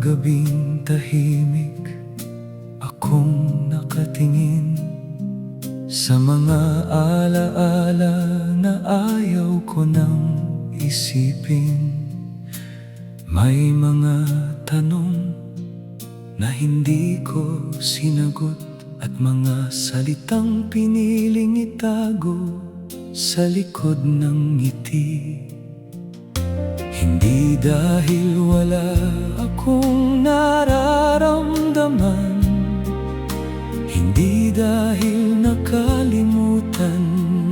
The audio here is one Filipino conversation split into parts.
gabing tahimik, akong nakatingin sa mga alaala na ayaw ko nang isipin. May mga tanong na hindi ko sinagot at mga salitang piniling itago sa likod ng ngiti. Hindi dahil wala akong nararamdaman, hindi dahil nakalimutan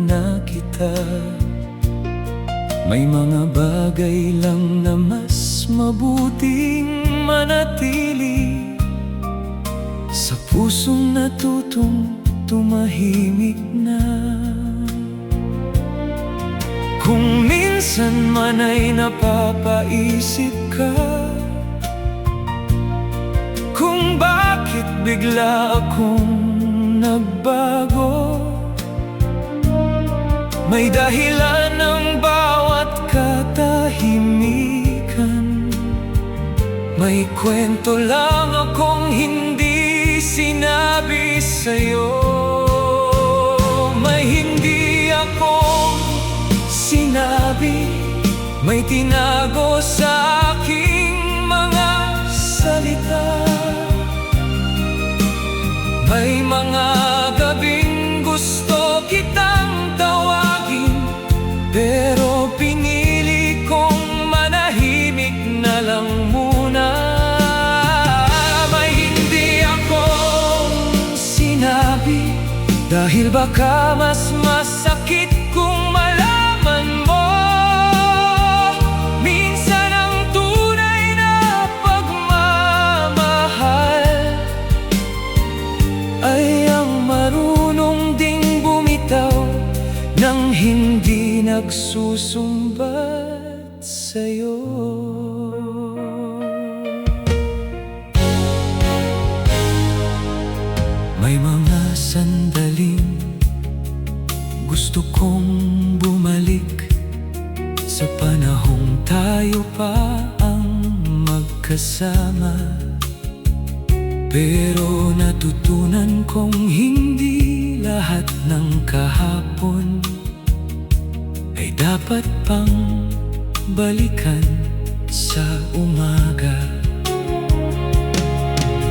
na kita. May mga bagay lang na mas mabuting manatili sa pusong natutong tumahimik na. Kung minsan man ay napapaisip ka kung bakit bigla akong nagbago, may dahilan ng bawat katahimikan. May kwento lang akong hindi sinabi sa'yo. May hindi akong sinabi, may tinago sa aking mga salita. May mga gabing gusto kitang tawagin, pero pinili kong manahimik na lang muna. May hindi akong sinabi, dahil baka mas masakit kung malaman mo. Minsan ang tunay na pagmamahal ay ang marunong ding bumitaw nang hindi nagsusumbat sa'yo. May mga sandaling gusto kong bumalik sa panahong tayo pa ang magkasama, pero natutunan kong hindi lahat ng kahapon ay dapat pang balikan sa umaga.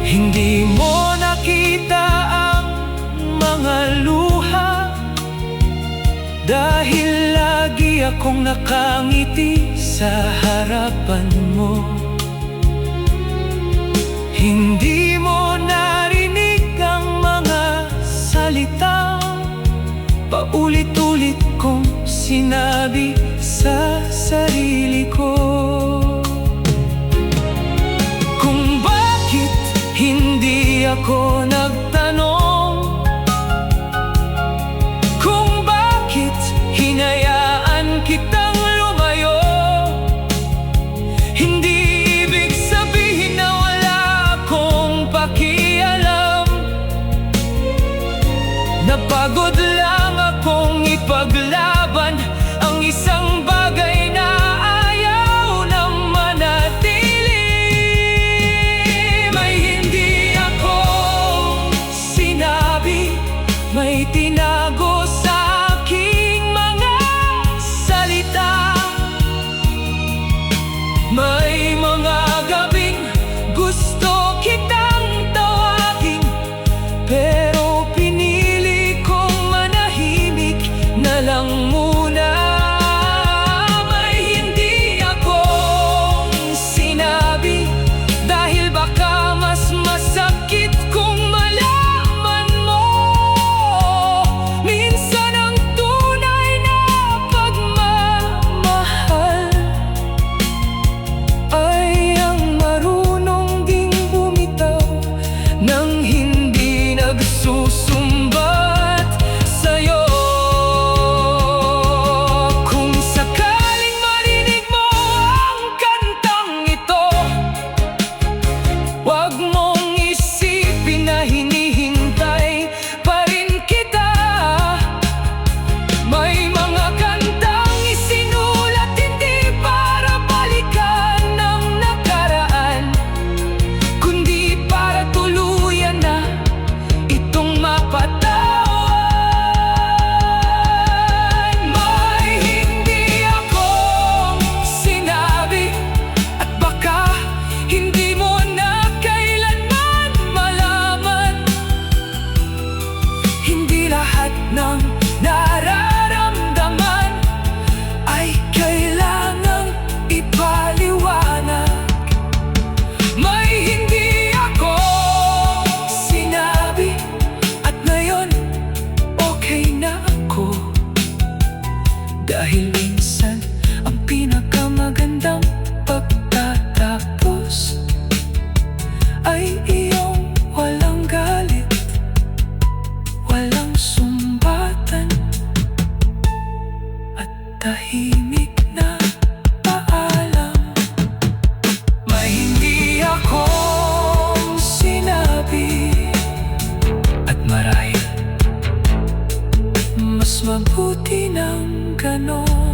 Hindi mo nakita ang mga luha dahil lagi akong nakangiti sa harapan mo. Hindi mo narinig ang mga salitang paulit-ulit kong sinabi sa sarili ko. Kung bakit hindi ako nagtanong, kung bakit hinayaan kitang lumayo, hindi ibig sabihin na wala akong pakialam. Napagod lang akong ipaglaban ang isang bagay na ayaw na manatili. May hindi ako sinabi, may tinago sa aking mga salita. May mga gabing gusto kitang tawagin, pero pinili kong ay iyong walang galit, walang sumbatan, at tahimik na paalam. May hindi akong sinabi, at marahil mas mabuti ng ganon.